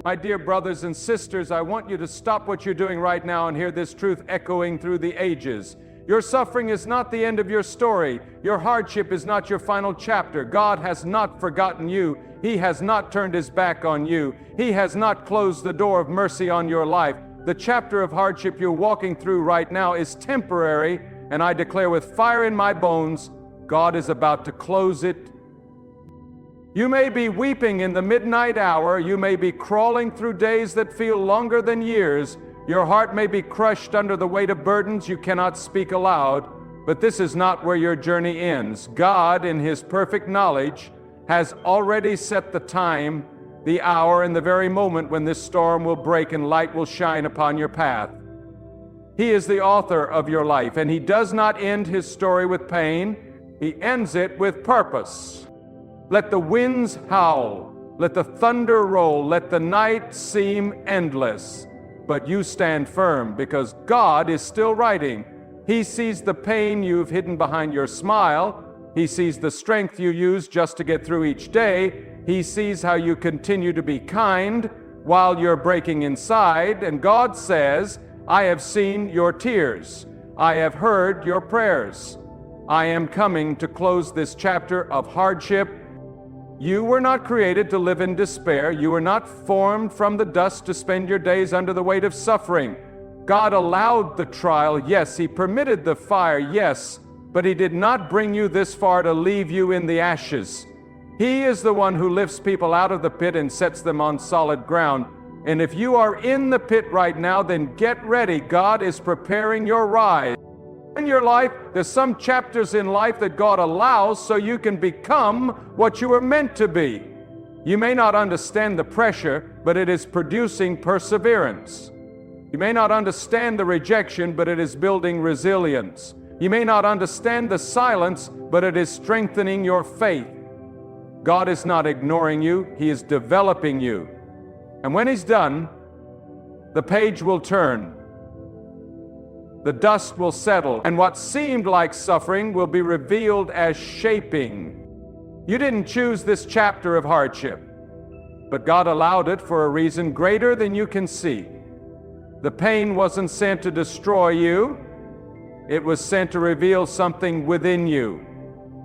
My dear brothers and sisters, I want you to stop what you're doing right now and hear this truth echoing through the ages. Your suffering is not the end of your story. Your hardship is not your final chapter. God has not forgotten you. He has not turned his back on you. He has not closed the door of mercy on your life. The chapter of hardship you're walking through right now is temporary, and I declare with fire in my bones, God is about to close it. You may be weeping in the midnight hour. You may be crawling through days that feel longer than years. Your heart may be crushed under the weight of burdens you cannot speak aloud, but this is not where your journey ends. God, in his perfect knowledge, has already set the time, the hour, and the very moment when this storm will break and light will shine upon your path. He is the author of your life, and he does not end his story with pain. He ends it with purpose. Let the winds howl, let the thunder roll, let the night seem endless. But you stand firm because God is still writing. He sees the pain you've hidden behind your smile. He sees the strength you use just to get through each day. He sees how you continue to be kind while you're breaking inside. And God says, I have seen your tears. I have heard your prayers. I am coming to close this chapter of hardship. You were not created to live in despair. You were not formed from the dust to spend your days under the weight of suffering. God allowed the trial, yes. He permitted the fire, yes. But he did not bring you this far to leave you in the ashes. He is the one who lifts people out of the pit and sets them on solid ground. And if you are in the pit right now, then get ready. God is preparing your rise. In your life, there's some chapters in life that God allows so you can become what you were meant to be. You may not understand the pressure, but it is producing perseverance. You may not understand the rejection, but it is building resilience. You may not understand the silence, but it is strengthening your faith. God is not ignoring you, he is developing you. And when he's done, the page will turn. The dust will settle, and what seemed like suffering will be revealed as shaping. You didn't choose this chapter of hardship, but God allowed it for a reason greater than you can see. The pain wasn't sent to destroy you. It was sent to reveal something within you,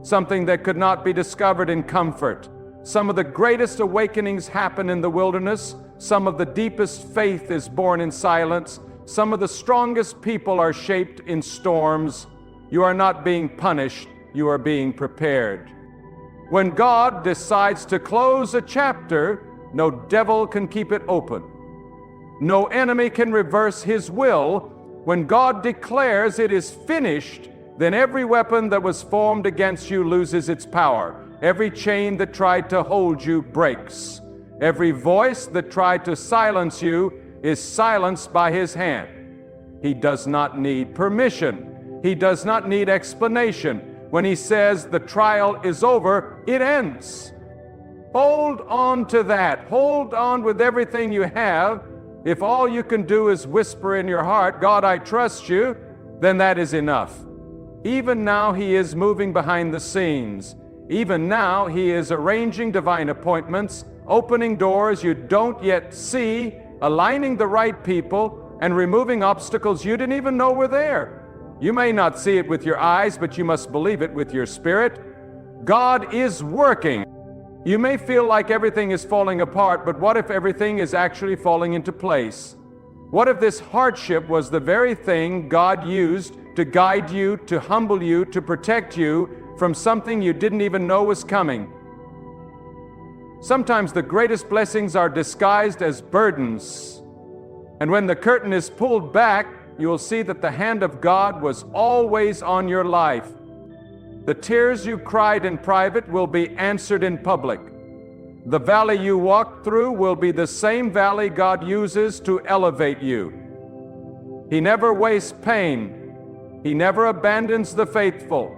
something that could not be discovered in comfort. Some of the greatest awakenings happen in the wilderness. Some of the deepest faith is born in silence. Some of the strongest people are shaped in storms. You are not being punished, you are being prepared. When God decides to close a chapter, no devil can keep it open. No enemy can reverse his will. When God declares it is finished, then every weapon that was formed against you loses its power. Every chain that tried to hold you breaks. Every voice that tried to silence you is silenced by his hand. He does not need permission. He does not need explanation. When he says the trial is over, it ends. Hold on to that. Hold on with everything you have. If all you can do is whisper in your heart, God, I trust you, then that is enough. Even now he is moving behind the scenes. Even now he is arranging divine appointments, opening doors you don't yet see, aligning the right people, and removing obstacles you didn't even know were there. You may not see it with your eyes, but you must believe it with your spirit. God is working. You may feel like everything is falling apart, but what if everything is actually falling into place? What if this hardship was the very thing God used to guide you, to humble you, to protect you from something you didn't even know was coming? Sometimes the greatest blessings are disguised as burdens. And when the curtain is pulled back, you will see that the hand of God was always on your life. The tears you cried in private will be answered in public. The valley you walked through will be the same valley God uses to elevate you. He never wastes pain. He never abandons the faithful.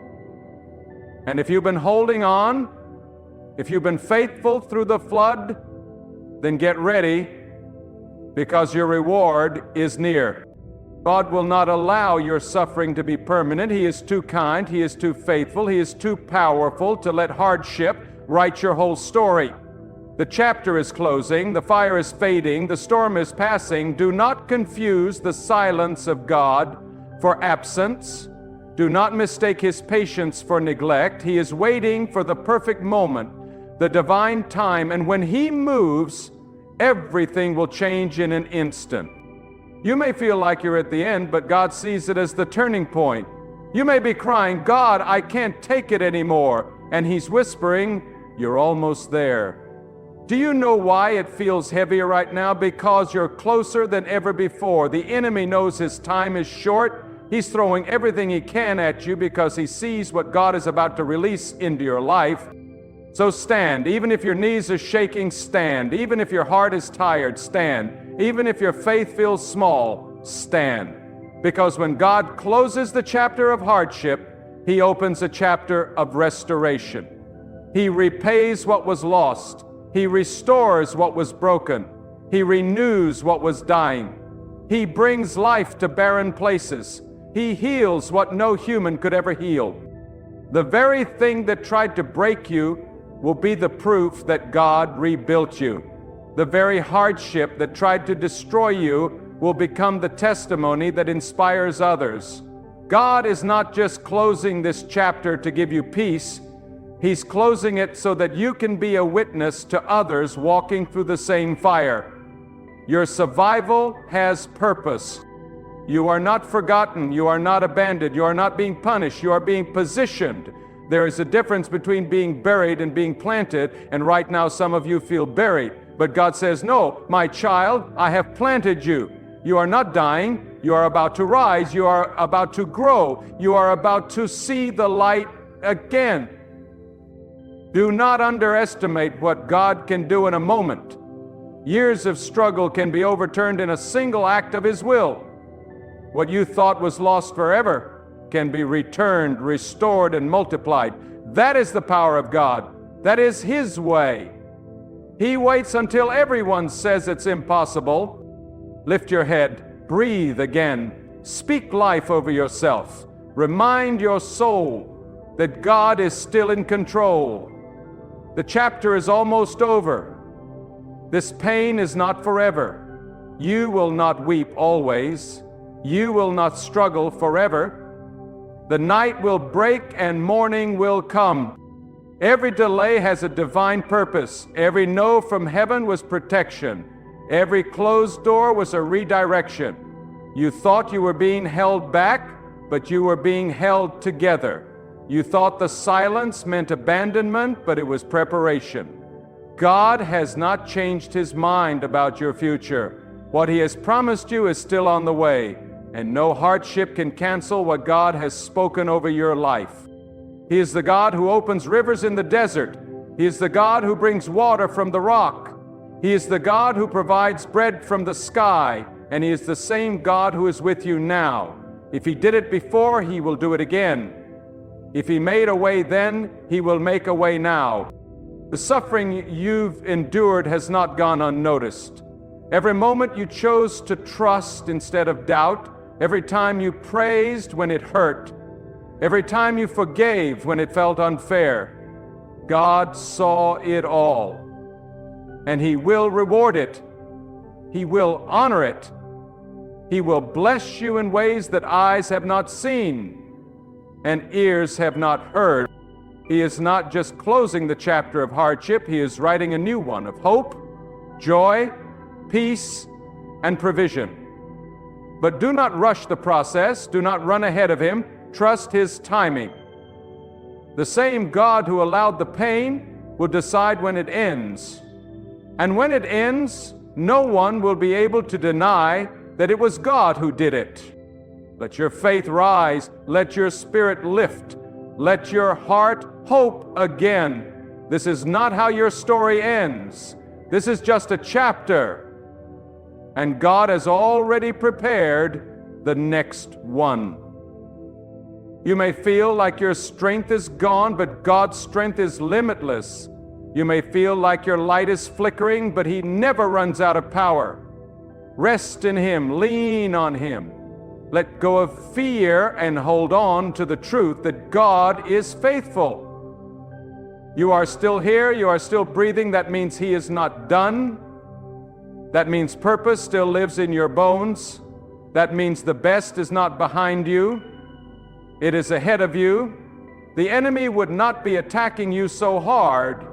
And if you've been holding on, if you've been faithful through the flood, then get ready, because your reward is near. God will not allow your suffering to be permanent. He is too kind, He is too faithful, He is too powerful to let hardship write your whole story. The chapter is closing, the fire is fading, the storm is passing. Do not confuse the silence of God for absence. Do not mistake His patience for neglect. He is waiting for the perfect moment, the divine time, and when He moves, everything will change in an instant. You may feel like you're at the end, but God sees it as the turning point. You may be crying, God, I can't take it anymore. And He's whispering, you're almost there. Do you know why it feels heavier right now? Because you're closer than ever before. The enemy knows his time is short. He's throwing everything he can at you because he sees what God is about to release into your life. So stand. Even if your knees are shaking, stand. Even if your heart is tired, stand. Even if your faith feels small, stand. Because when God closes the chapter of hardship, He opens a chapter of restoration. He repays what was lost. He restores what was broken. He renews what was dying. He brings life to barren places. He heals what no human could ever heal. The very thing that tried to break you will be the proof that God rebuilt you. The very hardship that tried to destroy you will become the testimony that inspires others. God is not just closing this chapter to give you peace. He's closing it so that you can be a witness to others walking through the same fire. Your survival has purpose. You are not forgotten. You are not abandoned. You are not being punished. You are being positioned. There is a difference between being buried and being planted, and right now some of you feel buried. But God says, no, my child, I have planted you. You are not dying. You are about to rise. You are about to grow. You are about to see the light again. Do not underestimate what God can do in a moment. Years of struggle can be overturned in a single act of His will. What you thought was lost forever can be returned, restored, and multiplied. That is the power of God. That is His way. He waits until everyone says it's impossible. Lift your head, breathe again, speak life over yourself. Remind your soul that God is still in control. The chapter is almost over. This pain is not forever. You will not weep always. You will not struggle forever. The night will break and morning will come. Every delay has a divine purpose. Every no from heaven was protection. Every closed door was a redirection. You thought you were being held back, but you were being held together. You thought the silence meant abandonment, but it was preparation. God has not changed His mind about your future. What He has promised you is still on the way, and no hardship can cancel what God has spoken over your life. He is the God who opens rivers in the desert. He is the God who brings water from the rock. He is the God who provides bread from the sky, and He is the same God who is with you now. If He did it before, He will do it again. If He made a way then, He will make a way now. The suffering you've endured has not gone unnoticed. Every moment you chose to trust instead of doubt, every time you praised when it hurt, every time you forgave when it felt unfair, God saw it all. And He will reward it. He will honor it. He will bless you in ways that eyes have not seen and ears have not heard. He is not just closing the chapter of hardship, He is writing a new one of hope, joy, peace, and provision. But do not rush the process. Do not run ahead of Him. Trust His timing. The same God who allowed the pain will decide when it ends. And when it ends, no one will be able to deny that it was God who did it. Let your faith rise. Let your spirit lift. Let your heart hope again. This is not how your story ends. This is just a chapter. And God has already prepared the next one. You may feel like your strength is gone, but God's strength is limitless. You may feel like your light is flickering, but He never runs out of power. Rest in Him, lean on Him. Let go of fear and hold on to the truth that God is faithful. You are still here, you are still breathing. That means He is not done. That means purpose still lives in your bones. That means the best is not behind you. It is ahead of you. The enemy would not be attacking you so hard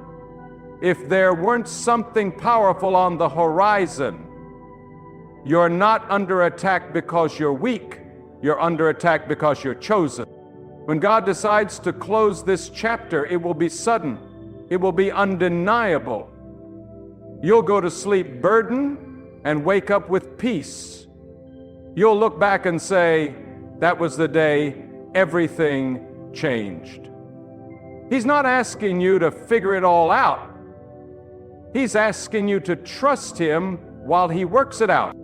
if there weren't something powerful on the horizon. You're not under attack because you're weak. You're under attack because you're chosen. When God decides to close this chapter, it will be sudden. It will be undeniable. You'll go to sleep burdened and wake up with peace. You'll look back and say, that was the day everything changed. He's not asking you to figure it all out. He's asking you to trust Him while He works it out.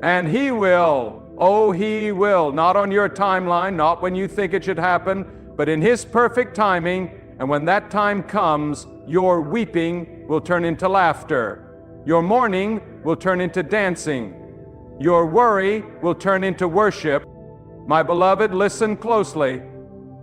And He will, oh, He will, not on your timeline, not when you think it should happen, but in His perfect timing. And when that time comes, your weeping will turn into laughter. Your mourning will turn into dancing. Your worry will turn into worship. My beloved, listen closely.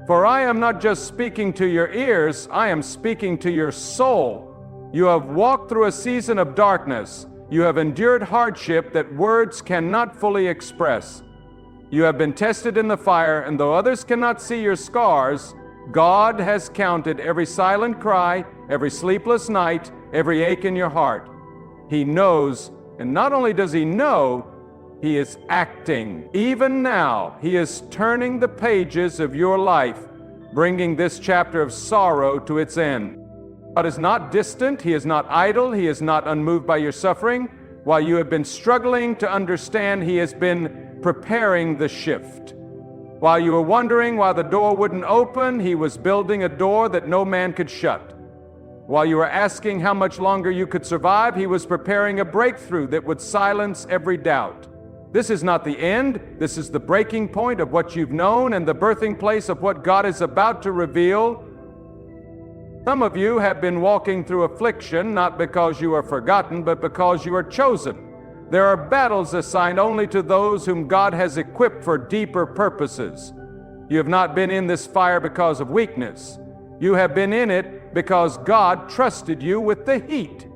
For I am not just speaking to your ears, I am speaking to your soul. You have walked through a season of darkness. You have endured hardship that words cannot fully express. You have been tested in the fire, and though others cannot see your scars, God has counted every silent cry, every sleepless night, every ache in your heart. He knows, and not only does He know, He is acting. Even now, He is turning the pages of your life, bringing this chapter of sorrow to its end. God is not distant, He is not idle, He is not unmoved by your suffering. While you have been struggling to understand, He has been preparing the shift. While you were wondering why the door wouldn't open, He was building a door that no man could shut. While you were asking how much longer you could survive, He was preparing a breakthrough that would silence every doubt. This is not the end. This is the breaking point of what you've known and the birthing place of what God is about to reveal. Some of you have been walking through affliction, not because you are forgotten, but because you are chosen. There are battles assigned only to those whom God has equipped for deeper purposes. You have not been in this fire because of weakness. You have been in it because God trusted you with the heat.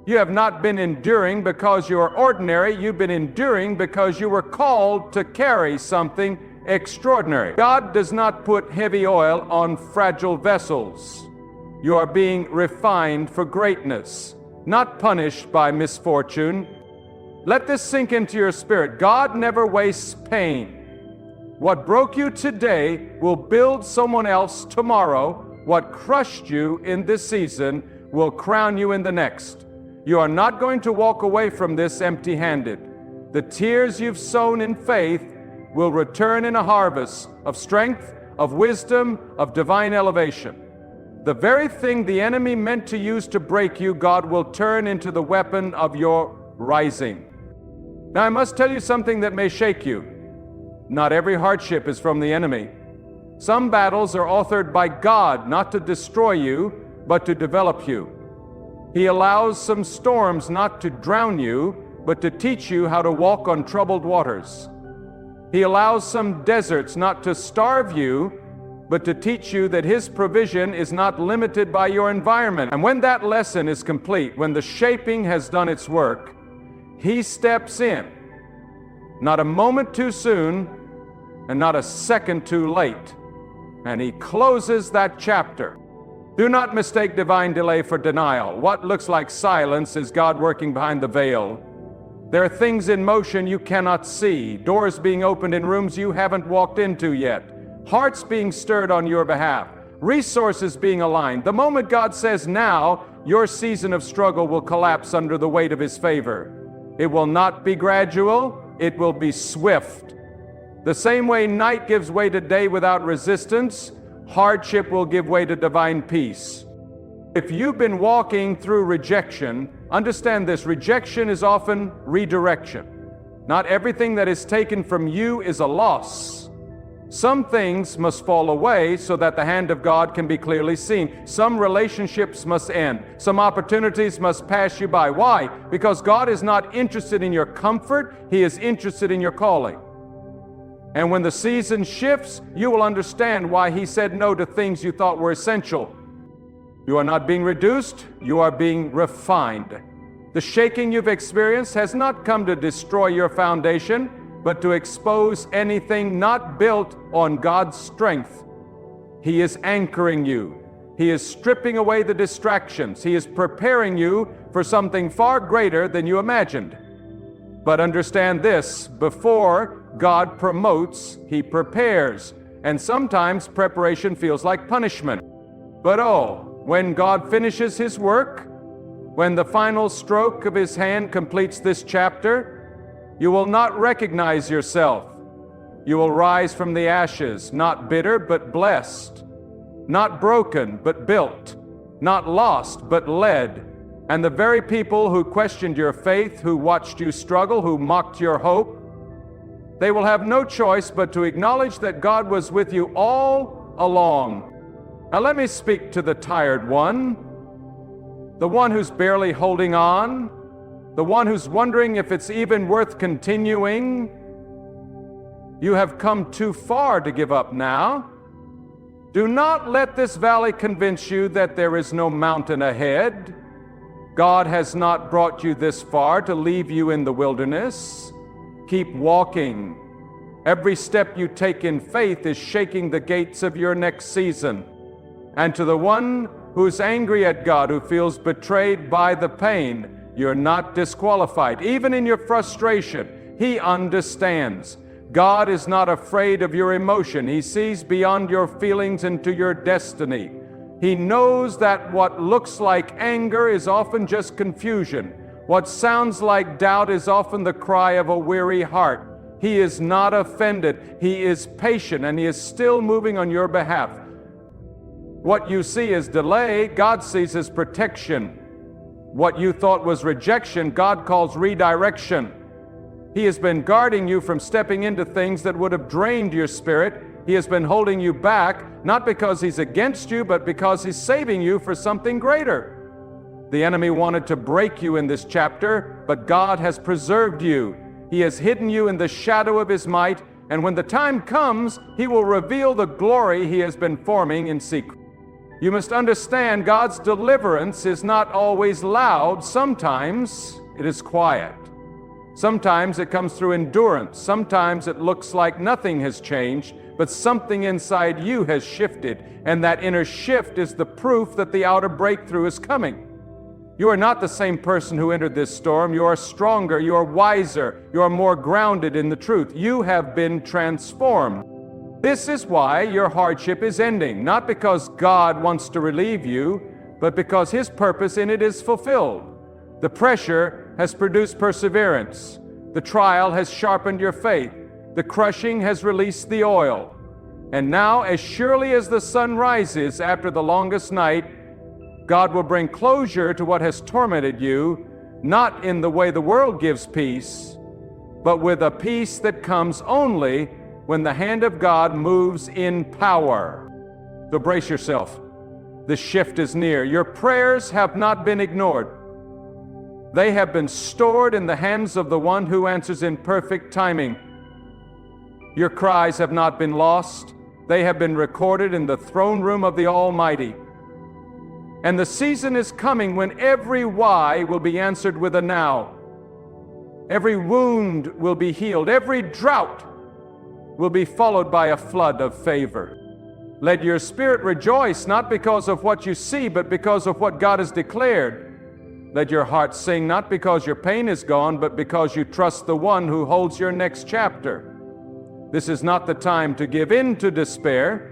You have not been enduring because you are ordinary. You've been enduring because you were called to carry something extraordinary. God does not put heavy oil on fragile vessels. You are being refined for greatness, not punished by misfortune. Let this sink into your spirit. God never wastes pain. What broke you today will build someone else tomorrow. What crushed you in this season will crown you in the next. You are not going to walk away from this empty-handed. The tears you've sown in faith will return in a harvest of strength, of wisdom, of divine elevation. The very thing the enemy meant to use to break you, God will turn into the weapon of your rising. Now, I must tell you something that may shake you. Not every hardship is from the enemy. Some battles are authored by God, not to destroy you, but to develop you. He allows some storms not to drown you, but to teach you how to walk on troubled waters. He allows some deserts not to starve you, but to teach you that His provision is not limited by your environment. And when that lesson is complete, when the shaping has done its work, He steps in, not a moment too soon and not a second too late, and He closes that chapter. Do not mistake divine delay for denial. What looks like silence is God working behind the veil. There are things in motion you cannot see, doors being opened in rooms you haven't walked into yet, hearts being stirred on your behalf, resources being aligned. The moment God says now, your season of struggle will collapse under the weight of His favor. It will not be gradual, it will be swift. The same way night gives way to day without resistance, hardship will give way to divine peace. If you've been walking through rejection, understand this: rejection is often redirection. Not everything that is taken from you is a loss. Some things must fall away so that the hand of God can be clearly seen. Some relationships must end. Some opportunities must pass you by. Why? Because God is not interested in your comfort. He is interested in your calling. And when the season shifts, you will understand why He said no to things you thought were essential. You are not being reduced, you are being refined. The shaking you've experienced has not come to destroy your foundation, but to expose anything not built on God's strength. He is anchoring you. He is stripping away the distractions. He is preparing you for something far greater than you imagined. But understand this, before God promotes, He prepares. And sometimes preparation feels like punishment. But when God finishes His work, when the final stroke of His hand completes this chapter, you will not recognize yourself. You will rise from the ashes, not bitter, but blessed. Not broken, but built. Not lost, but led. And the very people who questioned your faith, who watched you struggle, who mocked your hope, they will have no choice but to acknowledge that God was with you all along. Now let me speak to the tired one, the one who's barely holding on, the one who's wondering if it's even worth continuing. You have come too far to give up now. Do not let this valley convince you that there is no mountain ahead. God has not brought you this far to leave you in the wilderness. Keep walking. Every step you take in faith is shaking the gates of your next season. And to the one who's angry at God, who feels betrayed by the pain, you're not disqualified. Even in your frustration, He understands. God is not afraid of your emotion. He sees beyond your feelings into your destiny. He knows that what looks like anger is often just confusion. What sounds like doubt is often the cry of a weary heart. He is not offended. He is patient, and He is still moving on your behalf. What you see as delay, God sees as protection. What you thought was rejection, God calls redirection. He has been guarding you from stepping into things that would have drained your spirit. He has been holding you back, not because He's against you, but because He's saving you for something greater. The enemy wanted to break you in this chapter, but God has preserved you. He has hidden you in the shadow of His might, and when the time comes, He will reveal the glory He has been forming in secret. You must understand, God's deliverance is not always loud. Sometimes it is quiet. Sometimes it comes through endurance. Sometimes it looks like nothing has changed, but something inside you has shifted, and that inner shift is the proof that the outer breakthrough is coming. You are not the same person who entered this storm. You are stronger, you are wiser, you are more grounded in the truth. You have been transformed. This is why your hardship is ending, not because God wants to relieve you, but because His purpose in it is fulfilled. The pressure has produced perseverance. The trial has sharpened your faith. The crushing has released the oil. And now, as surely as the sun rises after the longest night, God will bring closure to what has tormented you, not in the way the world gives peace, but with a peace that comes only when the hand of God moves in power. So brace yourself. The shift is near. Your prayers have not been ignored. They have been stored in the hands of the one who answers in perfect timing. Your cries have not been lost. They have been recorded in the throne room of the Almighty. And the season is coming when every why will be answered with a now. Every wound will be healed. Every drought will be followed by a flood of favor. Let your spirit rejoice, not because of what you see, but because of what God has declared. Let your heart sing, not because your pain is gone, but because you trust the one who holds your next chapter. This is not the time to give in to despair.